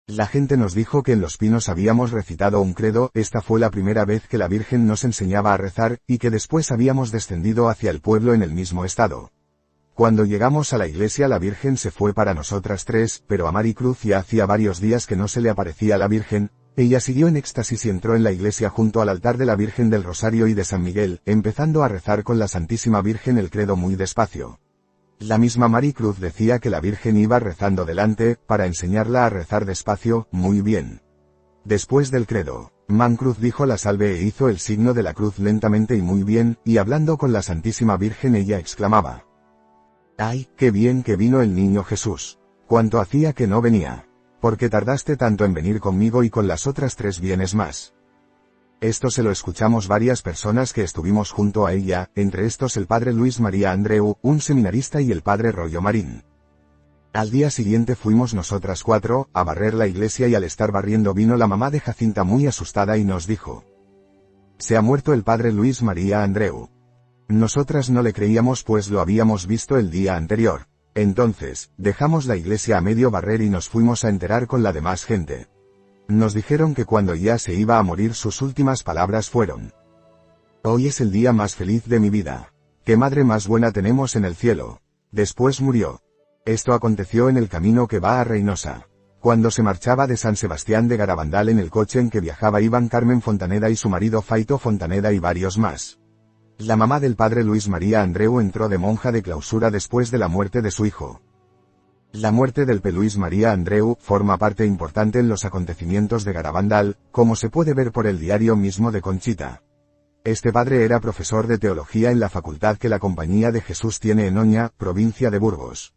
La gente nos dijo que en Los Pinos habíamos recitado un credo, esta fue la primera vez que la Virgen nos enseñaba a rezar, y que después habíamos descendido hacia el pueblo en el mismo estado. Cuando llegamos a la iglesia la Virgen se fue para nosotras tres, pero a Maricruz ya hacía varios días que no se le aparecía la Virgen. Ella siguió en éxtasis y entró en la iglesia junto al altar de la Virgen del Rosario y de San Miguel, empezando a rezar con la Santísima Virgen el credo muy despacio. La misma Maricruz decía que la Virgen iba rezando delante, para enseñarla a rezar despacio, muy bien. Después del credo, Mancruz dijo la salve e hizo el signo de la cruz lentamente y muy bien, y hablando con la Santísima Virgen ella exclamaba: ¡ay, qué bien que vino el niño Jesús! ¡Cuánto hacía que no venía! ¿Por qué tardaste tanto en venir conmigo y con las otras 3 vienes más? Esto se lo escuchamos varias personas que estuvimos junto a ella, entre estos el padre Luis María Andreu, un seminarista, y el padre Rollo Marín. Al día siguiente fuimos nosotras 4, a barrer la iglesia, y al estar barriendo vino la mamá de Jacinta muy asustada y nos dijo: «Se ha muerto el padre Luis María Andreu». Nosotras no le creíamos pues lo habíamos visto el día anterior. Entonces, dejamos la iglesia a medio barrer y nos fuimos a enterar con la demás gente. Nos dijeron que cuando ya se iba a morir sus últimas palabras fueron: «Hoy es el día más feliz de mi vida. ¿Qué madre más buena tenemos en el cielo?». Después murió. Esto aconteció en el camino que va a Reynosa. Cuando se marchaba de San Sebastián de Garabandal en el coche en que viajaba iban Carmen Fontaneda y su marido Faito Fontaneda y varios más. La mamá del padre Luis María Andreu entró de monja de clausura después de la muerte de su hijo. La muerte del P. Luis María Andreu forma parte importante en los acontecimientos de Garabandal, como se puede ver por el diario mismo de Conchita. Este padre era profesor de teología en la facultad que la Compañía de Jesús tiene en Oña, provincia de Burgos.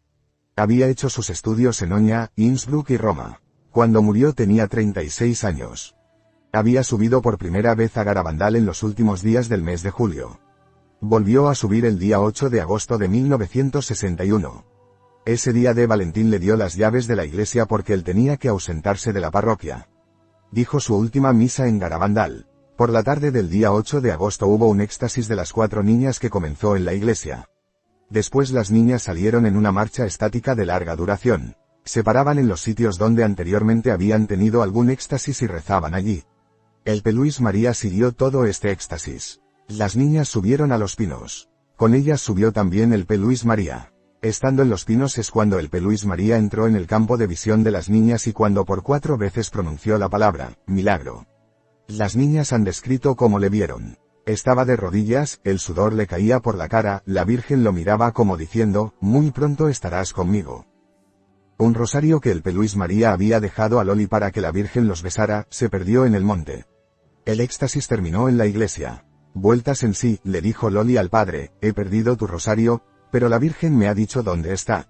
Había hecho sus estudios en Oña, Innsbruck y Roma. Cuando murió tenía 36 años. Había subido por primera vez a Garabandal en los últimos días del mes de julio. Volvió a subir el día 8 de agosto de 1961. Ese día de Valentín le dio las llaves de la iglesia porque él tenía que ausentarse de la parroquia. Dijo su última misa en Garabandal. Por la tarde del día 8 de agosto hubo un éxtasis de las 4 niñas que comenzó en la iglesia. Después las niñas salieron en una marcha estática de larga duración. Se paraban en los sitios donde anteriormente habían tenido algún éxtasis y rezaban allí. El P. Luis María siguió todo este éxtasis. Las niñas subieron a los pinos. Con ellas subió también el P. Luis María. Estando en los pinos es cuando el P. Luis María entró en el campo de visión de las niñas y cuando por 4 veces pronunció la palabra milagro. Las niñas han descrito cómo le vieron. Estaba de rodillas, el sudor le caía por la cara, la Virgen lo miraba como diciendo: «Muy pronto estarás conmigo». Un rosario que el P. Luis María había dejado a Loli para que la Virgen los besara, se perdió en el monte. El éxtasis terminó en la iglesia. «Vueltas en sí», le dijo Loli al padre: «He perdido tu rosario, pero la Virgen me ha dicho dónde está.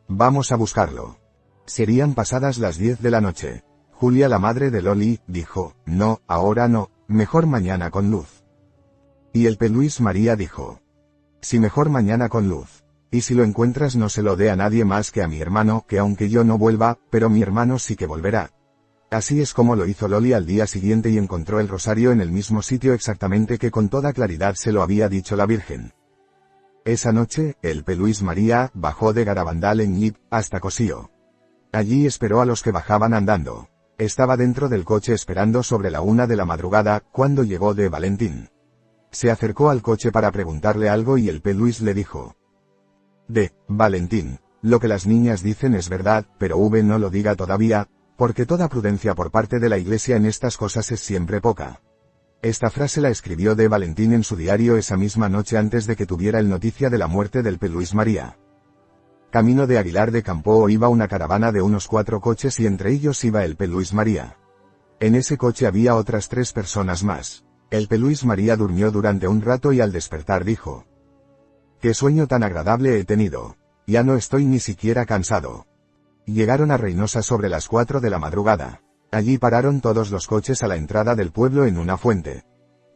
Vamos a buscarlo». Serían pasadas las 10 de la noche. Julia, la madre de Loli, dijo: «No, ahora no, mejor mañana con luz». Y el P. Luis María dijo: «Sí, mejor mañana con luz. Y si lo encuentras no se lo dé a nadie más que a mi hermano, que aunque yo no vuelva, pero mi hermano sí que volverá». Así es como lo hizo Loli al día siguiente y encontró el rosario en el mismo sitio exactamente que con toda claridad se lo había dicho la Virgen. Esa noche, el P. Luis María bajó de Garabandal en jeep hasta Cosío. Allí esperó a los que bajaban andando. Estaba dentro del coche esperando sobre la 1 de la madrugada, cuando llegó de Valentín. Se acercó al coche para preguntarle algo y el P. Luis le dijo: «Valentín, lo que las niñas dicen es verdad, pero no lo diga todavía, porque toda prudencia por parte de la iglesia en estas cosas es siempre poca». Esta frase la escribió de Valentín en su diario esa misma noche antes de que tuviera el noticia de la muerte del P. Luis María. Camino de Aguilar de Campoo iba una caravana de unos 4 coches y entre ellos iba el P. Luis María. En ese coche había otras 3 personas más. El P. Luis María durmió durante un rato y al despertar dijo: «Qué sueño tan agradable he tenido. Ya no estoy ni siquiera cansado». Llegaron a Reynosa sobre las 4 de la madrugada. Allí pararon todos los coches a la entrada del pueblo en una fuente.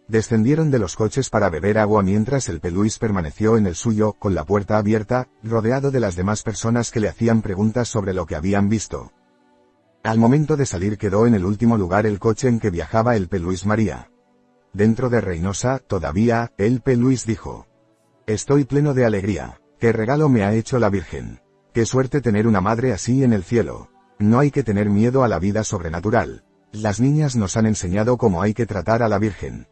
Descendieron de los coches para beber agua mientras el P. Luis permaneció en el suyo, con la puerta abierta, rodeado de las demás personas que le hacían preguntas sobre lo que habían visto. Al momento de salir quedó en el último lugar el coche en que viajaba el P. Luis María. Dentro de Reynosa, todavía, el P. Luis dijo: «Estoy pleno de alegría. ¿Qué regalo me ha hecho la Virgen? Qué suerte tener una madre así en el cielo». No hay que tener miedo a la vida sobrenatural. Las niñas nos han enseñado cómo hay que tratar a la Virgen.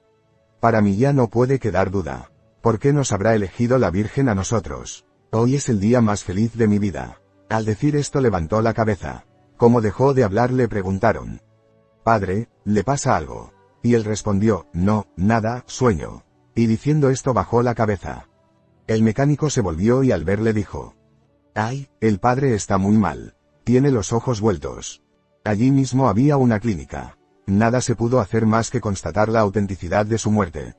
Para mí ya no puede quedar duda. ¿Por qué nos habrá elegido la Virgen a nosotros? Hoy es el día más feliz de mi vida. Al decir esto levantó la cabeza. Como dejó de hablar le preguntaron: «Padre, ¿le pasa algo?». Y él respondió: «No, nada, sueño». Y diciendo esto bajó la cabeza. El mecánico se volvió y al verle dijo: «Ay, el padre está muy mal. Tiene los ojos vueltos». Allí mismo había una clínica. Nada se pudo hacer más que constatar la autenticidad de su muerte.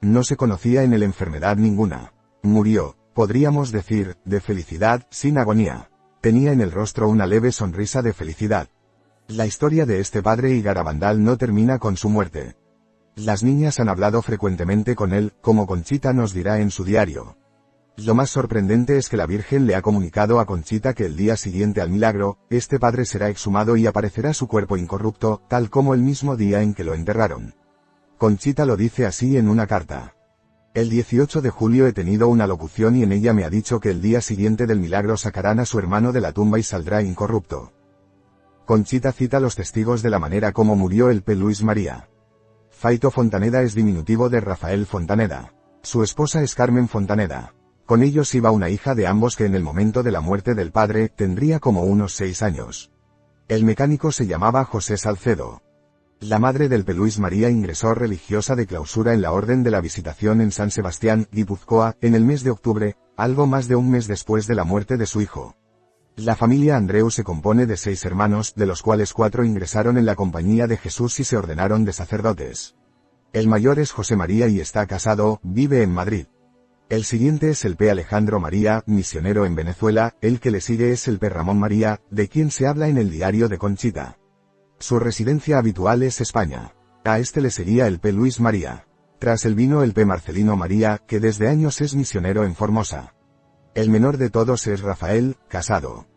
No se conocía en él enfermedad ninguna. Murió, podríamos decir, de felicidad, sin agonía. Tenía en el rostro una leve sonrisa de felicidad. La historia de este padre y Garabandal no termina con su muerte. Las niñas han hablado frecuentemente con él, como Conchita nos dirá en su diario. Lo más sorprendente es que la Virgen le ha comunicado a Conchita que el día siguiente al milagro, este padre será exhumado y aparecerá su cuerpo incorrupto, tal como el mismo día en que lo enterraron. Conchita lo dice así en una carta. El 18 de julio he tenido una locución y en ella me ha dicho que el día siguiente del milagro sacarán a su hermano de la tumba y saldrá incorrupto. Conchita cita los testigos de la manera como murió el P. Luis María. Faito Fontaneda es diminutivo de Rafael Fontaneda. Su esposa es Carmen Fontaneda. Con ellos iba una hija de ambos que en el momento de la muerte del padre tendría como unos 6 años. El mecánico se llamaba José Salcedo. La madre del P. Luis María ingresó religiosa de clausura en la Orden de la Visitación en San Sebastián, Guipúzcoa, en el mes de octubre, algo más de un mes después de la muerte de su hijo. La familia Andreu se compone de 6 hermanos, de los cuales 4 ingresaron en la Compañía de Jesús y se ordenaron de sacerdotes. El mayor es José María y está casado, vive en Madrid. El siguiente es el P. Alejandro María, misionero en Venezuela, el que le sigue es el P. Ramón María, de quien se habla en el diario de Conchita. Su residencia habitual es España. A este le seguía el P. Luis María. Tras él vino el P. Marcelino María, que desde años es misionero en Formosa. El menor de todos es Rafael, casado.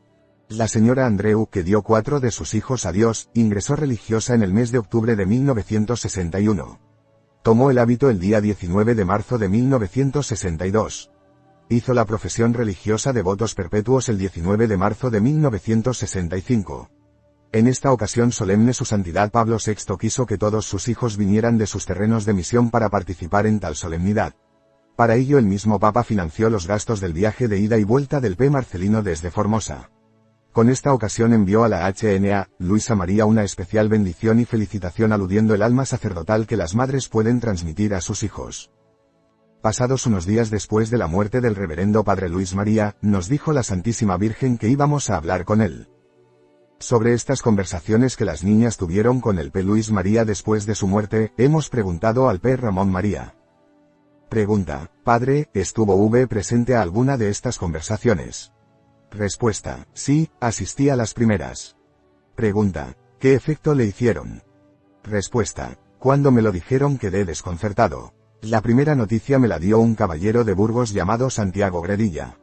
La señora Andreu, que dio 4 de sus hijos a Dios, ingresó religiosa en el mes de octubre de 1961. Tomó el hábito el día 19 de marzo de 1962. Hizo la profesión religiosa de votos perpetuos el 19 de marzo de 1965. En esta ocasión solemne su santidad Pablo VI quiso que todos sus hijos vinieran de sus terrenos de misión para participar en tal solemnidad. Para ello el mismo Papa financió los gastos del viaje de ida y vuelta del P. Marcelino desde Formosa. Con esta ocasión envió a la HNA, Luisa María una especial bendición y felicitación aludiendo el alma sacerdotal que las madres pueden transmitir a sus hijos. Pasados unos días después de la muerte del reverendo Padre Luis María, nos dijo la Santísima Virgen que íbamos a hablar con él. Sobre estas conversaciones que las niñas tuvieron con el P. Luis María después de su muerte, hemos preguntado al P. Ramón María. Pregunta: Padre, ¿estuvo V presente a alguna de estas conversaciones? Respuesta: sí, asistí a las primeras. Pregunta: ¿qué efecto le hicieron? Respuesta: cuando me lo dijeron quedé desconcertado. La primera noticia me la dio un caballero de Burgos llamado Santiago Gredilla.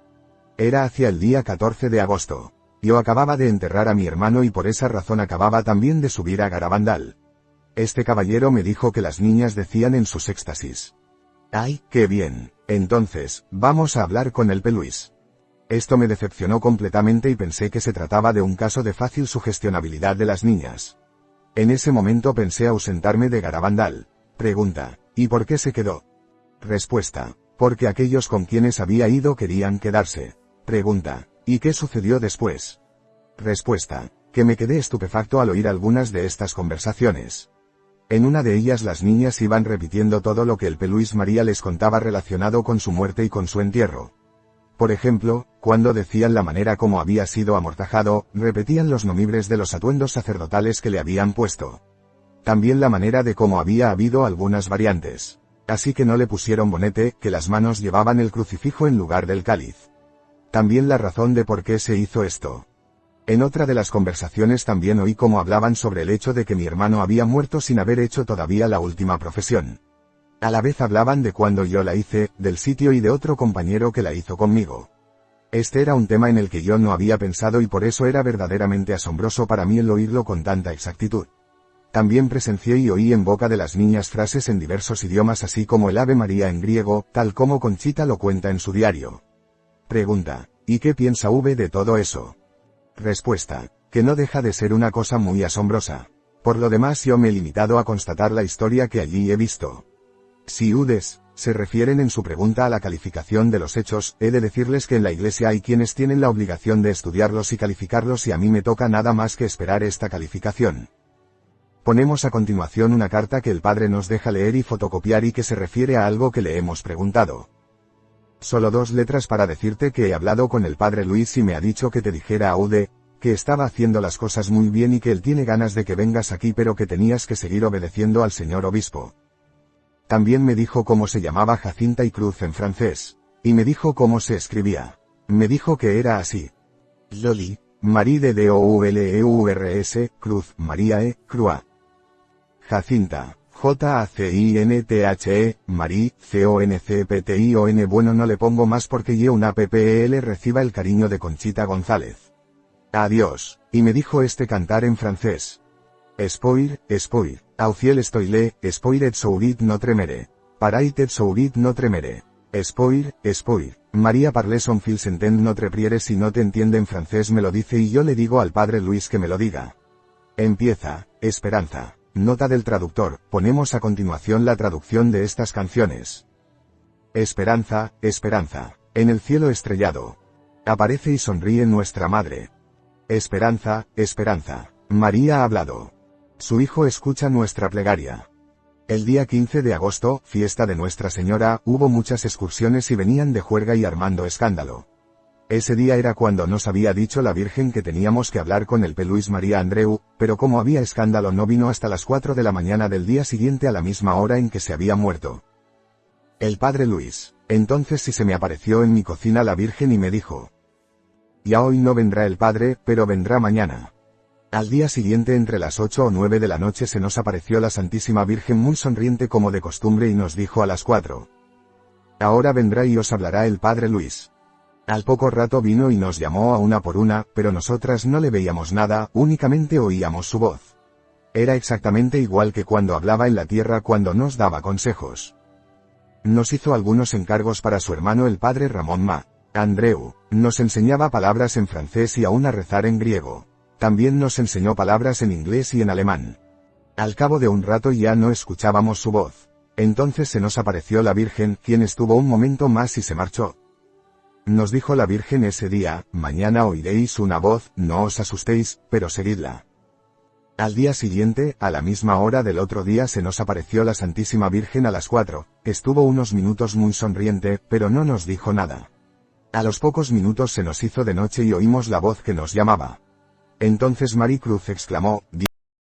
Era hacia el día 14 de agosto. Yo acababa de enterrar a mi hermano y por esa razón acababa también de subir a Garabandal. Este caballero me dijo que las niñas decían en sus éxtasis: ¡ay, qué bien! Entonces, vamos a hablar con el P. Luis. Esto me decepcionó completamente y pensé que se trataba de un caso de fácil sugestionabilidad de las niñas. En ese momento pensé ausentarme de Garabandal. Pregunta: ¿y por qué se quedó? Respuesta: porque aquellos con quienes había ido querían quedarse. Pregunta: ¿y qué sucedió después? Respuesta: que me quedé estupefacto al oír algunas de estas conversaciones. En una de ellas las niñas iban repitiendo todo lo que el P. Luis María les contaba relacionado con su muerte y con su entierro. Por ejemplo, cuando decían la manera como había sido amortajado, repetían los nombres de los atuendos sacerdotales que le habían puesto. También la manera de cómo había habido algunas variantes. Así que no le pusieron bonete, que las manos llevaban el crucifijo en lugar del cáliz. También la razón de por qué se hizo esto. En otra de las conversaciones también oí cómo hablaban sobre el hecho de que mi hermano había muerto sin haber hecho todavía la última profesión. A la vez hablaban de cuando yo la hice, del sitio y de otro compañero que la hizo conmigo. Este era un tema en el que yo no había pensado y por eso era verdaderamente asombroso para mí el oírlo con tanta exactitud. También presencié y oí en boca de las niñas frases en diversos idiomas así como el Ave María en griego, tal como Conchita lo cuenta en su diario. Pregunta: ¿y qué piensa V de todo eso? Respuesta: que no deja de ser una cosa muy asombrosa. Por lo demás yo me he limitado a constatar la historia que allí he visto. Si ustedes se refieren en su pregunta a la calificación de los hechos, he de decirles que en la Iglesia hay quienes tienen la obligación de estudiarlos y calificarlos y a mí me toca nada más que esperar esta calificación. Ponemos a continuación una carta que el padre nos deja leer y fotocopiar y que se refiere a algo que le hemos preguntado. Solo 2 letras para decirte que he hablado con el padre Luis y me ha dicho que te dijera a Ude, que estaba haciendo las cosas muy bien y que él tiene ganas de que vengas aquí pero que tenías que seguir obedeciendo al señor obispo. También me dijo cómo se llamaba Jacinta y Cruz en francés. Y me dijo cómo se escribía. Me dijo que era así. Loli, Marie de Douleurs, Cruz, María Croix. Jacinta, Jacinthe, Marie, Concption. Bueno, no le pongo más porque yo una PPL reciba el cariño de Conchita González. Adiós. Y me dijo este cantar en francés. Spoir, au ciel estoile, spoiret sourit notre mere. Paraitet sourit notre mere. Spoir, María parle son fil s'entend notre priere. Si no te entiende en francés me lo dice y yo le digo al padre Luis que me lo diga. Empieza, Esperanza. Nota del traductor, ponemos a continuación la traducción de estas canciones. Esperanza, esperanza. En el cielo estrellado. Aparece y sonríe nuestra madre. Esperanza, esperanza. María ha hablado. Su hijo escucha nuestra plegaria. El día 15 de agosto, fiesta de Nuestra Señora, hubo muchas excursiones y venían de juerga y armando escándalo. Ese día era cuando nos había dicho la Virgen que teníamos que hablar con el P. Luis María Andreu, pero como había escándalo no vino hasta las 4 de la mañana del día siguiente a la misma hora en que se había muerto. El padre Luis. Entonces sí se me apareció en mi cocina la Virgen y me dijo: ya hoy no vendrá el padre, pero vendrá mañana. Al día siguiente entre las 8 o 9 de la noche se nos apareció la Santísima Virgen muy sonriente como de costumbre y nos dijo a las 4. Ahora vendrá y os hablará el padre Luis. Al poco rato vino y nos llamó a una por una, pero nosotras no le veíamos nada, únicamente oíamos su voz. Era exactamente igual que cuando hablaba en la tierra cuando nos daba consejos. Nos hizo algunos encargos para su hermano el padre Ramón Ma. Andreu, nos enseñaba palabras en francés y aún a rezar en griego. También nos enseñó palabras en inglés y en alemán. Al cabo de un rato ya no escuchábamos su voz. Entonces se nos apareció la Virgen, quien estuvo un momento más y se marchó. Nos dijo la Virgen ese día: mañana oiréis una voz, no os asustéis, pero seguidla. Al día siguiente, a la misma hora del otro día se nos apareció la Santísima Virgen a las 4, estuvo unos minutos muy sonriente, pero no nos dijo nada. A los pocos minutos se nos hizo de noche y oímos la voz que nos llamaba. Entonces Maricruz exclamó: